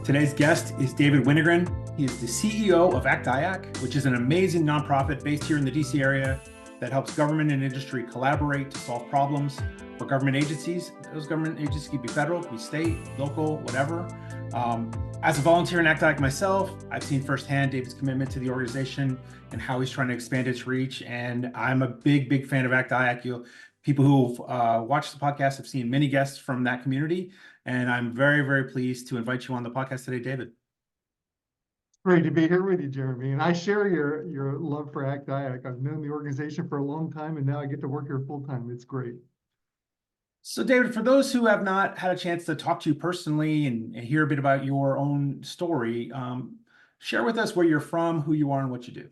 Today's guest is David Wennergren. He is the CEO of ACT-IAC, which is an amazing nonprofit based here in the DC area that helps government and industry collaborate to solve problems for government agencies. Those government agencies could be federal, could be state, local, whatever. As a volunteer in ACT-IAC myself, I've seen firsthand David's commitment to the organization and how he's trying to expand its reach. And I'm a big fan of ACT-IAC. People who've watched the podcast have seen many guests from that community. And I'm very pleased to invite you on the podcast today, David. Great to be here with you, Jeremy. And I share your love for ACT-IAC. I've known the organization for a long time, and now I get to work here full time. It's great. So, David, for those who have not had a chance to talk to you personally and hear a bit about your own story, share with us where you're from, who you are, and what you do.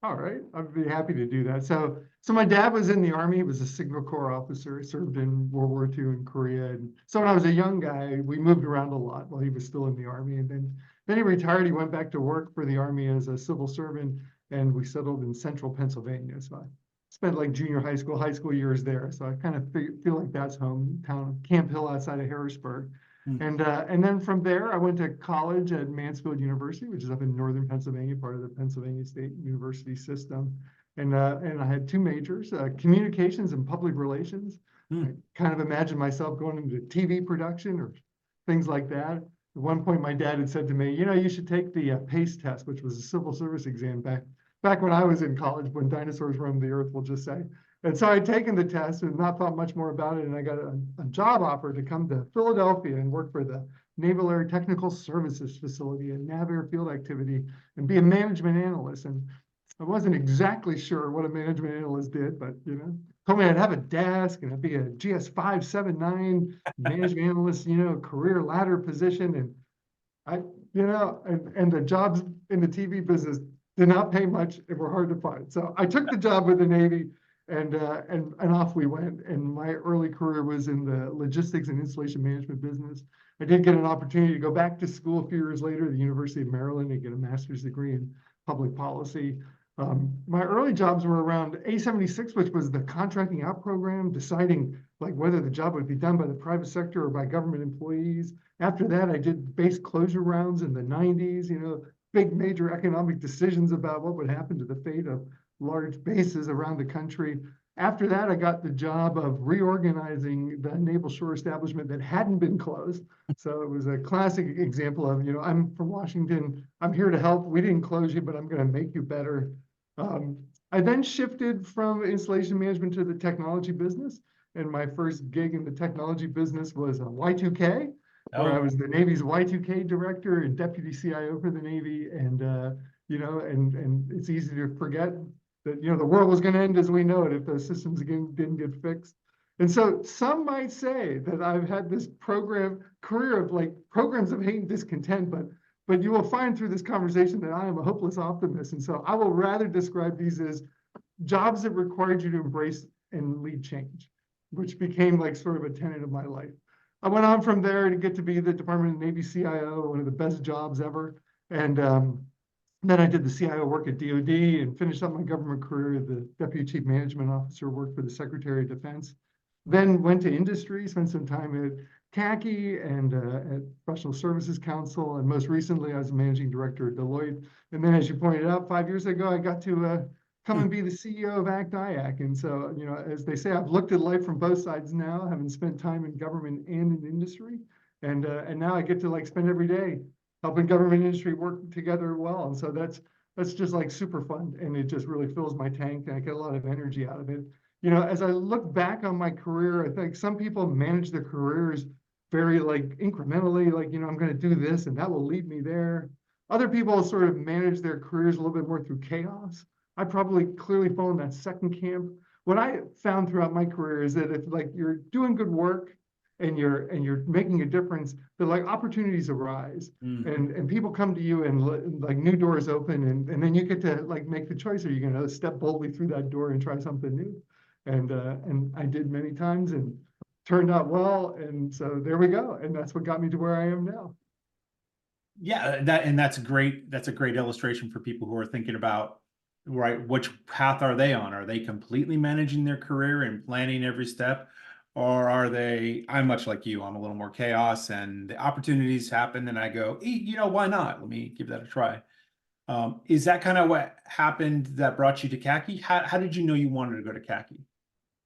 All right, I'd be happy to do that. So my dad was in the Army. He was a Signal Corps officer. He served in World War II in Korea. And so when I was a young guy, we moved around a lot while he was still in the Army. And then he retired. He went back to work for the Army as a civil servant, and we settled in central Pennsylvania. So I spent like junior high school years there. So I kind of feel like that's hometown, Camp Hill outside of Harrisburg. And then from there, I went to college at Mansfield University, which is up in northern Pennsylvania, part of the Pennsylvania State University system. And I had two majors, communications and public relations. I kind of imagined myself going into TV production or things like that. At one point, my dad had said to me, you should take the PACE test, which was a civil service exam back when I was in college, when dinosaurs roamed the earth, we'll just say. And so I'd taken the test and not thought much more about it. And I got a job offer to come to Philadelphia and work for the Naval Air Technical Services Facility and Nav Air Field Activity and be a management analyst. And I wasn't exactly sure what a management analyst did, but, told me I'd have a desk and I'd be a GS 579 management analyst, career ladder position. And and the jobs in the TV business did not pay much and were hard to find. So I took the job with the Navy. And off we went. And my early career was in the logistics and installation management business. I did get an opportunity to go back to school a few years later at the University of Maryland and get a master's degree in public policy. My early jobs were around A76, which was the contracting out program, deciding like whether the job would be done by the private sector or by government employees. After that, I did base closure rounds in the 90s, big major economic decisions about what would happen to the fate of large bases around the country. After that, I got the job of reorganizing the naval shore establishment that hadn't been closed. So it was a classic example of, I'm from Washington, I'm here to help. We didn't close you, but I'm going to make you better. I then shifted from installation management to the technology business. And my first gig in the technology business was Y2K, where I was the Navy's Y2K director and deputy CIO for the Navy. And, and it's easy to forget that, the world was going to end as we know it if those systems didn't get fixed. And so some might say that I've had this career of like programs of hate and discontent, but you will find through this conversation that I am a hopeless optimist. And so I will rather describe these as jobs that required you to embrace and lead change, which became like sort of a tenet of my life. I went on from there to get to be the Department of Navy CIO, one of the best jobs ever. And then I did the CIO work at DOD and finished up my government career as the Deputy Chief Management Officer, worked for the Secretary of Defense. Then went to industry, spent some time at CACI and at Professional Services Council. And most recently, I was Managing Director at Deloitte. And then, as you pointed out, 5 years ago, I got to come and be the CEO of ACT-IAC. And so, as they say, I've looked at life from both sides now, having spent time in government and in industry. And now I get to like spend every day helping government industry work together well. And so that's just like super fun. And it just really fills my tank and I get a lot of energy out of it. As I look back on my career, I think some people manage their careers very like incrementally, like, I'm going to do this and that will lead me there. Other people sort of manage their careers a little bit more through chaos. I probably clearly fall in that second camp. What I found throughout my career is that if like you're doing good work and you're making a difference, that like opportunities arise and people come to you and like new doors open and then you get to like make the choice. Are you going to step boldly through that door and try something new? And I did many times and turned out well. And so there we go. And that's what got me to where I am now. Yeah, that's a great illustration for people who are thinking about, right, which path are they on? Are they completely managing their career and planning every step? Or are they, I'm much like you, I'm a little more chaos and the opportunities happen and I go, why not? Let me give that a try. Is that kind of what happened that brought you to khaki? How did you know you wanted to go to khaki?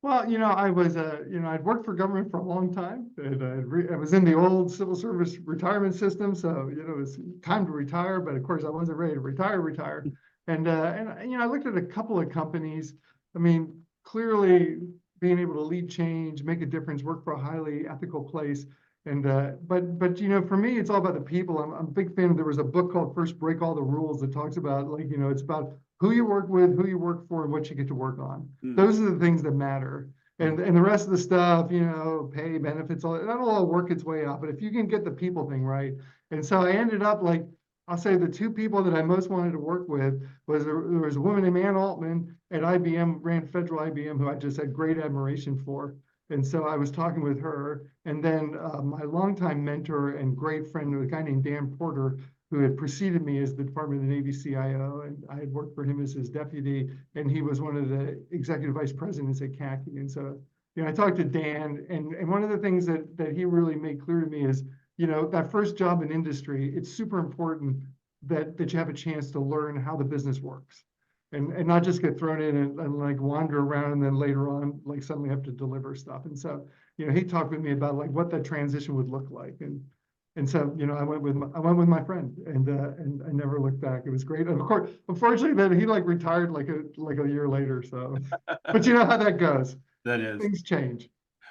Well, I was, I'd worked for government for a long time, and I was in the old civil service retirement system, so it was time to retire. But of course, I wasn't ready to retire. And I looked at a couple of companies. I mean, clearly being able to lead change, make a difference, work for a highly ethical place. And but for me, it's all about the people. I'm a big fan. There was a book called First Break All the Rules that talks about it's about who you work with, who you work for, and what you get to work on. Those are the things that matter. And the rest of the stuff, pay, benefits, that'll all work its way out. But if you can get the people thing right. And so I ended up I'll say the two people that I most wanted to work with there was a woman named Ann Altman at IBM, ran federal IBM, who I just had great admiration for. And so I was talking with her. And then my longtime mentor and great friend, a guy named Dan Porter, who had preceded me as the Department of the Navy CIO, and I had worked for him as his deputy, and he was one of the executive vice presidents at khaki. And so, I talked to Dan, and one of the things that he really made clear to me is, that first job in industry, it's super important that you have a chance to learn how the business works. And not just get thrown in and wander around and then later on suddenly have to deliver stuff. And so, he talked with me about what that transition would look like. And so, I went with my friend, and I never looked back. It was great. And of course, unfortunately, then he retired like a year later. So, but you know how that goes. That is. Things change.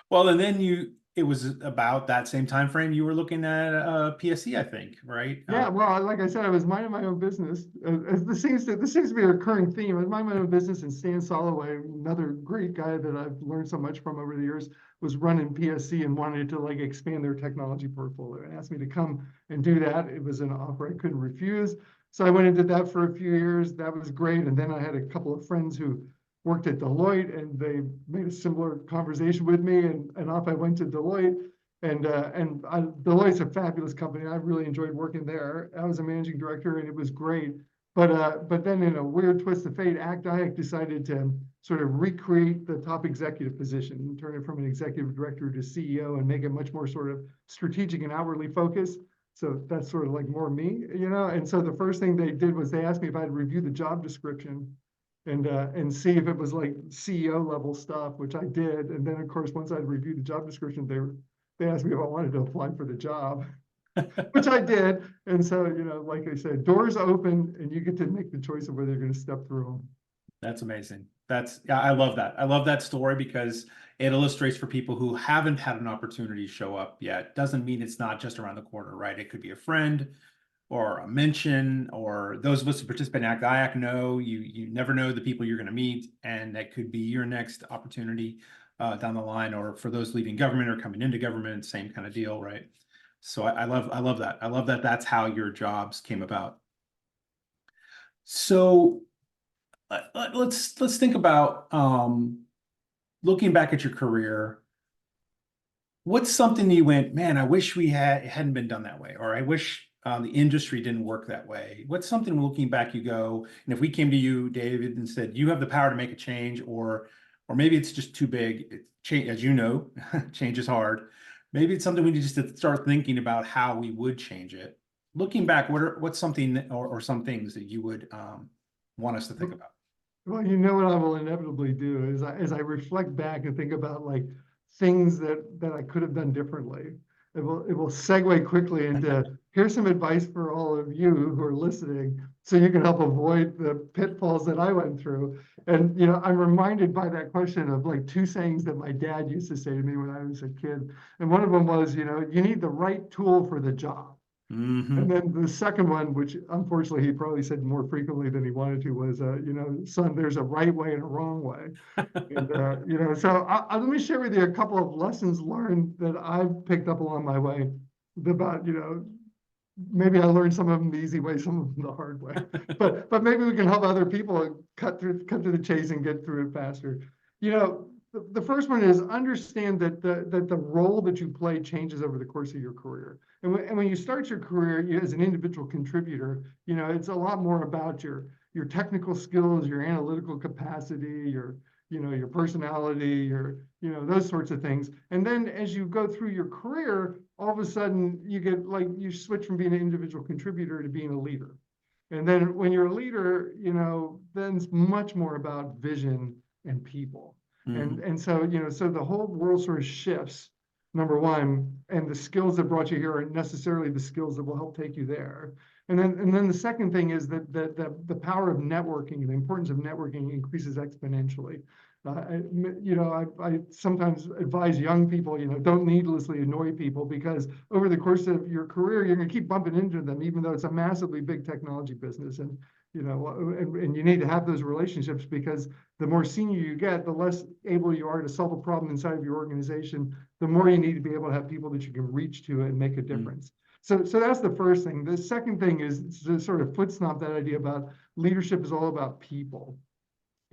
Well, and then it was about that same time frame you were looking at PSC, I think, right? Yeah, well, like I said, I was minding my own business. This seems to be a recurring theme. I was minding my own business, and Stan Soloway, another great guy that I've learned so much from over the years, was running PSC and wanted to expand their technology portfolio and asked me to come and do that. It was an offer I couldn't refuse. So I went and did that for a few years. That was great. And then I had a couple of friends who worked at Deloitte, and they made a similar conversation with me, and off I went to Deloitte. Deloitte's a fabulous company. I really enjoyed working there. I was a managing director, and it was great. But then in a weird twist of fate, ACT-IAC decided to sort of recreate the top executive position and turn it from an executive director to CEO and make it much more sort of strategic and outwardly focused. So that's sort of more me, And so the first thing they did was they asked me if I'd review the job description and see if it was CEO level stuff, which I did. And then of course, once I'd reviewed the job description, they asked me if I wanted to apply for the job, which I did. And so, like I said, doors open and you get to make the choice of whether you're going to step through them. That's amazing. Yeah, I love that. I love that story because it illustrates for people who haven't had an opportunity show up yet. Doesn't mean it's not just around the corner, right? It could be a friend or a mention, or those of us who participate in ACT-IAC know you never know the people you're going to meet, and that could be your next opportunity down the line, or for those leaving government or coming into government, same kind of deal, right? So I love that. I love that that's how your jobs came about. So let's think about looking back at your career. What's something you went, man, I wish it hadn't been done that way, or I wish the industry didn't work that way? What's something looking back you go, and if we came to you, David, and said you have the power to make a change, or maybe it's just too big, change, as you know, change is hard. Maybe it's something we need just to start thinking about how we would change it. Looking back, what's something or some things that you would want us to think about? Well, what I will inevitably do is as I reflect back and think about things that I could have done differently. It will segue quickly into here's some advice for all of you who are listening, so you can help avoid the pitfalls that I went through. And I'm reminded by that question of two sayings that my dad used to say to me when I was a kid. And one of them was, you need the right tool for the job. Mm-hmm. And then the second one, which unfortunately he probably said more frequently than he wanted to, was, son, there's a right way and a wrong way. And, so let me share with you a couple of lessons learned that I've picked up along my way about, maybe I learned some of them the easy way, some of them the hard way, but maybe we can help other people cut through the chase and get through it faster. The first one is understand that the role that you play changes over the course of your career. And when you start your career as an individual contributor, it's a lot more about your technical skills, your analytical capacity, your personality, those sorts of things. And then as you go through your career, all of a sudden you get you switch from being an individual contributor to being a leader. And then when you're a leader, then it's much more about vision and people. And so, so the whole world sort of shifts, number one, and the skills that brought you here aren't necessarily the skills that will help take you there. And then the second thing is that the power of networking, the importance of networking increases exponentially. I sometimes advise young people, don't needlessly annoy people, because over the course of your career, you're going to keep bumping into them, even though it's a massively big technology business. And and you need to have those relationships, because the more senior you get, the less able you are to solve a problem inside of your organization, the more you need to be able to have people that you can reach to and make a difference. So that's the first thing. The second thing is to sort of foot stomp that idea about leadership is all about people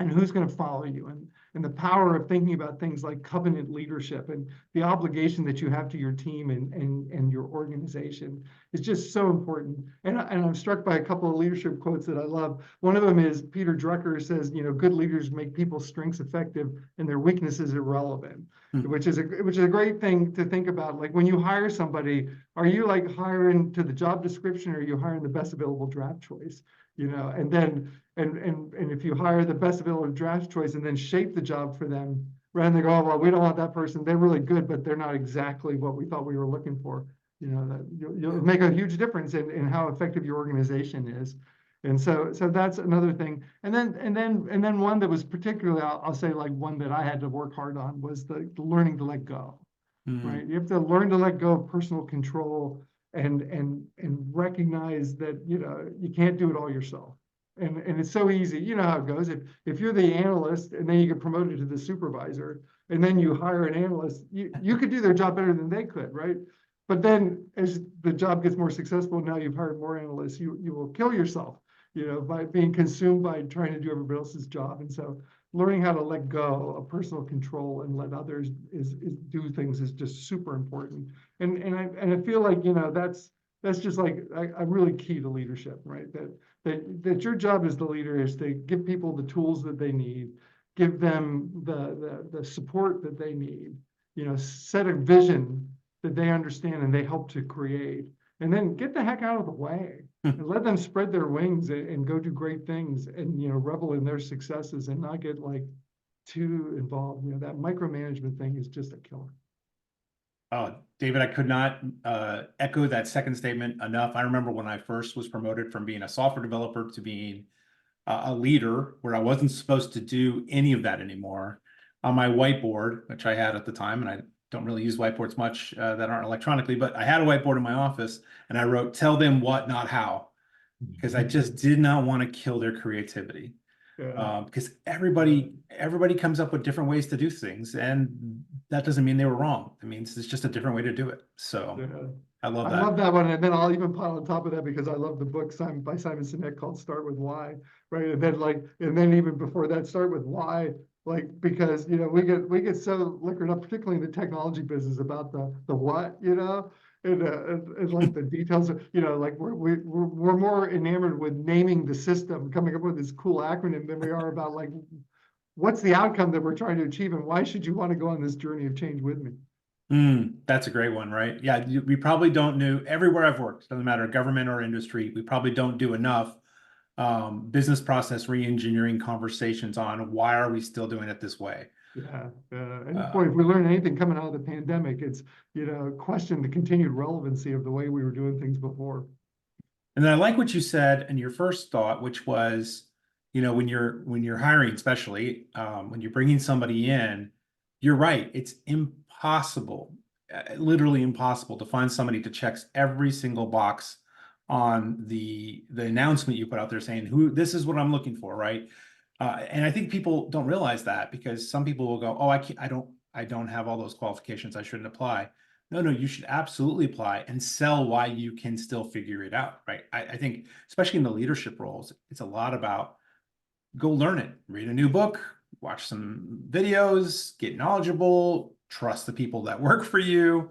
and who's going to follow you, and the power of thinking about things like covenant leadership and the obligation that you have to your team and your organization is just so important. And I'm struck by a couple of leadership quotes that I love. One of them is Peter Drucker says, good leaders make people's strengths effective and their weaknesses irrelevant, which is a great thing to think about. Like when you hire somebody, are you hiring to the job description, or are you hiring the best available draft choice? And then and if you hire the best available draft choice and then shape the job for them, rather than go, oh, well, we don't want that person, they're really good, but they're not exactly what we thought we were looking for, that you'll make a huge difference in how effective your organization is. And so that's another thing. And then one that was particularly, I'll say, one that I had to work hard on was the learning to let go. Right? You have to learn to let go of personal control and recognize that you can't do it all yourself. And it's so easy. You know how it goes. If you're the analyst and then you get promoted to the supervisor, and then you hire an analyst, you could do their job better than they could, right? But then as the job gets more successful, now you've hired more analysts, you will kill yourself, by being consumed by trying to do everybody else's job. And so learning how to let go of personal control and let others do things is just super important. And I feel like, that's just a really key to leadership, right? That your job as the leader is to give people the tools that they need, give them the support that they need, set a vision that they understand and they help to create, and then get the heck out of the way and let them spread their wings and go do great things and, revel in their successes and not get too involved. That micromanagement thing is just a killer. Oh, David, I could not echo that second statement enough. I remember when I first was promoted from being a software developer to being a leader, where I wasn't supposed to do any of that anymore. On my whiteboard, which I had at the time, and I don't really use whiteboards much that aren't electronically, but I had a whiteboard in my office, and I wrote, "Tell them what, not how," because I just did not want to kill their creativity. Because everybody comes up with different ways to do things, and that doesn't mean they were wrong. It means it's just a different way to do it. So I love that. I love that one. And then I'll even pile on top of that, because I love the book by Simon Sinek called Start With Why, right? And then even before that, Start With Why, because we get so liquored up, particularly in the technology business, about the what, and the details of, we're more enamored with naming the system, coming up with this cool acronym, than we are about what's the outcome that we're trying to achieve, and why should you want to go on this journey of change with me? That's a great one, right? Yeah, we probably don't do, everywhere I've worked, doesn't matter, government or industry, we probably don't do enough business process re-engineering conversations on why are we still doing it this way. And boy, if we learn anything coming out of the pandemic, it's question the continued relevancy of the way we were doing things before. And then I like what you said in your first thought, which was, when you're hiring, especially when you're bringing somebody in, you're right, it's impossible, literally impossible, to find somebody that checks every single box on the announcement you put out there saying, this is what I'm looking for, right? And I think people don't realize that, because some people will go, oh, I don't have all those qualifications, I shouldn't apply. No, you should absolutely apply and sell why you can still figure it out, right? I think, especially in the leadership roles, it's a lot about go learn it, read a new book, watch some videos, get knowledgeable, trust the people that work for you,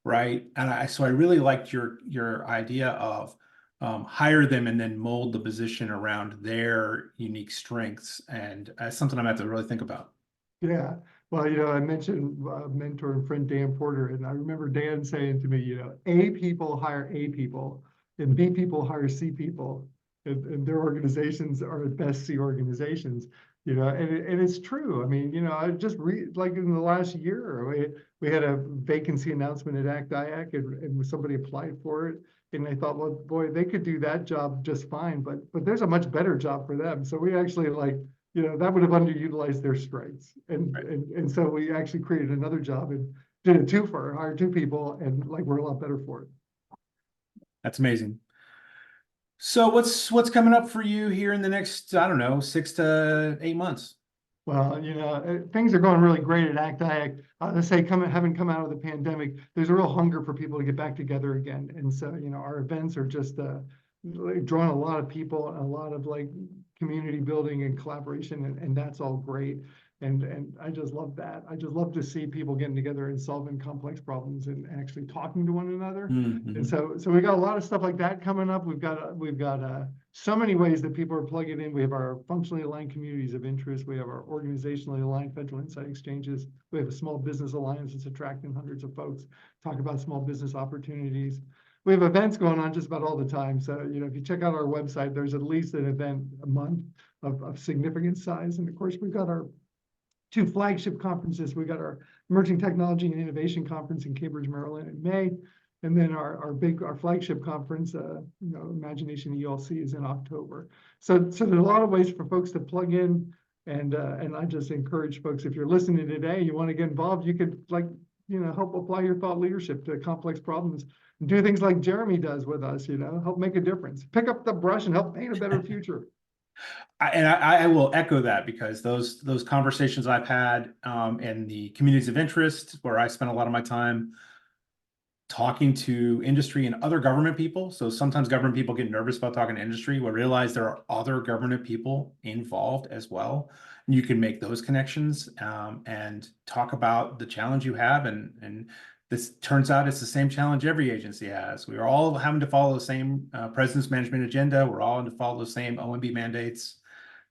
right? And so I really liked your idea of hire them and then mold the position around their unique strengths, and something I'm going to have to really think about. Yeah. Well, I mentioned mentor and friend Dan Porter, and I remember Dan saying to me, A people hire A people, and B people hire C people, and their organizations are at best C organizations. And it's true. I mean, I just read like in the last year, we had a vacancy announcement at ACT-IAC, and somebody applied for it, and I thought, well, boy, they could do that job just fine, but there's a much better job for them. So we actually that would have underutilized their strengths. Right. And so we actually created another job and did a twofer, hired two people, and we're a lot better for it. That's amazing. So what's coming up for you here in the next, I don't know, 6 to 8 months? Well, things are going really great at ACT-IAC. Let's say having come out of the pandemic, there's a real hunger for people to get back together again. And so, our events are just drawing a lot of people and a lot of community building and collaboration, and that's all great. And I just love that. I just love to see people getting together and solving complex problems and actually talking to one another. And so we got a lot of stuff like that coming up. We've got so many ways that people are plugging in. We have our functionally aligned communities of interest. We have our organizationally aligned federal insight exchanges. We have a small business alliance that's attracting hundreds of folks, talk about small business opportunities. We have events going on just about all the time. So, if you check out our website, there's at least an event a month of significant size. And of course, we've got our two flagship conferences. We got our Emerging Technology and Innovation Conference in Cambridge, Maryland in May. And then our flagship conference, Imagination ELC, is in October. So there's a lot of ways for folks to plug in. And I just encourage folks, if you're listening today, you want to get involved, you could help apply your thought leadership to complex problems. Do things like Jeremy does with us, help make a difference. Pick up the brush and help paint a better future. I will echo that, because those conversations I've had in the communities of interest, where I spend a lot of my time talking to industry and other government people. So sometimes government people get nervous about talking to industry. We realize there are other government people involved as well. And you can make those connections and talk about the challenge you have. And this turns out it's the same challenge every agency has. We are all having to follow the same President's Management Agenda. We're all having to follow the same OMB mandates.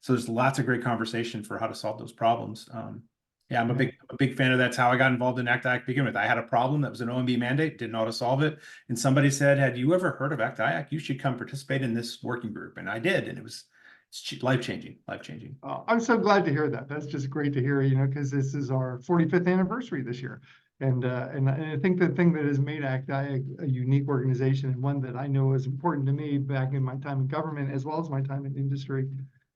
So there's lots of great conversation for how to solve those problems. Yeah, I'm a big fan of that's how I got involved in ACT-IAC to begin with. I had a problem that was an OMB mandate, didn't know how to solve it. And somebody said, "Had you ever heard of ACT-IAC? You should come participate in this working group." And I did, and it's life-changing. Oh, I'm so glad to hear that. That's just great to hear, because this is our 45th anniversary this year. And I think the thing that has made ACT-IAC a unique organization, and one that I know is important to me back in my time in government, as well as my time in industry,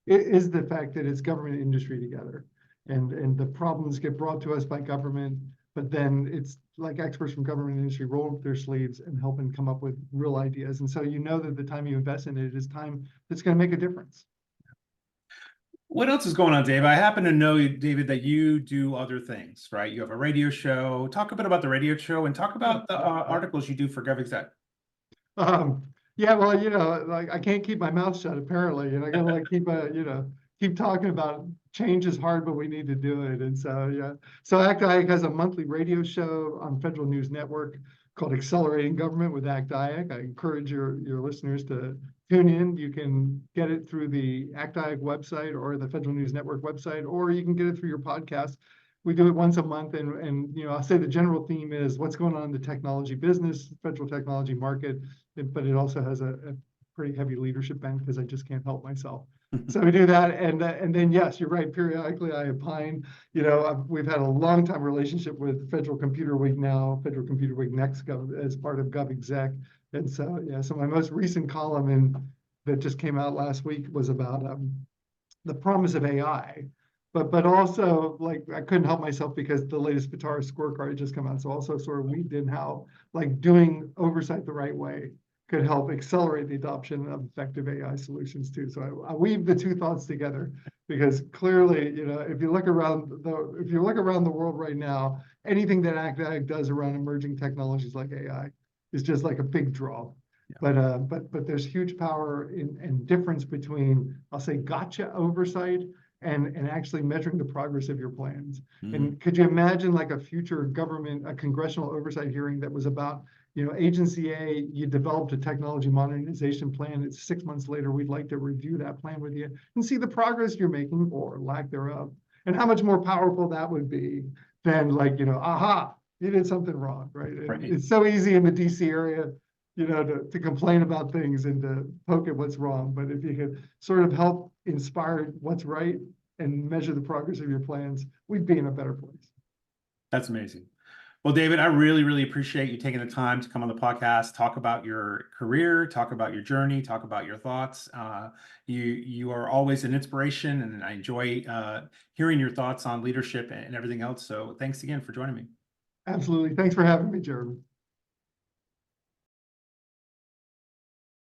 is the fact that it's government and industry together. And the problems get brought to us by government, but then it's like experts from government and industry roll up their sleeves and help and come up with real ideas. And so that the time you invest in it is time that's going to make a difference. What else is going on, Dave? I happen to know, David, that you do other things, right? You have a radio show. Talk a bit about the radio show and talk about the articles you do for GovExec. Yeah, well, I can't keep my mouth shut, apparently, and I gotta keep talking about change is hard, but we need to do it. And so, yeah. So ACT-IAC has a monthly radio show on Federal News Network called Accelerating Government with ACT-IAC. I encourage your listeners to tune in. You can get it through the ACT-IAC website or the Federal News Network website, or you can get it through your podcast. We do it once a month, and I'll say the general theme is what's going on in the technology business, federal technology market, but it also has a pretty heavy leadership bent, because I just can't help myself. So we do that, and then yes, you're right. Periodically, I opine. We've had a long time relationship with Federal Computer Week now, Federal Computer Week Next, as part of GovExec, and so yeah. So my most recent column that just came out last week was about the promise of AI, but also I couldn't help myself because the latest FITARA scorecard had just come out, so also sort of weaved in how doing oversight the right way could help accelerate the adoption of effective AI solutions too. So I weave the two thoughts together, because clearly, if you look around the world right now, anything that ACT-IAC does around emerging technologies like AI is just like a big draw. Yeah. But there's huge power and difference between, I'll say, gotcha oversight and actually measuring the progress of your plans. Mm-hmm. And could you imagine a future a congressional oversight hearing that was about, Agency A, you developed a technology modernization plan. It's 6 months later, we'd like to review that plan with you and see the progress you're making or lack thereof. and how much more powerful that would be than like, aha, you did something wrong, right? And Right. it's so easy in the DC area, to complain about things and to poke at what's wrong. But if you could sort of help inspire what's right and measure the progress of your plans, we'd be in a better place. That's amazing. Well, David, I really, really appreciate you taking the time to come on the podcast, talk about your career, talk about your journey, talk about your thoughts. You are always an inspiration, and I enjoy hearing your thoughts on leadership and everything else. So thanks again for joining me. Absolutely. Thanks for having me, Jeremy.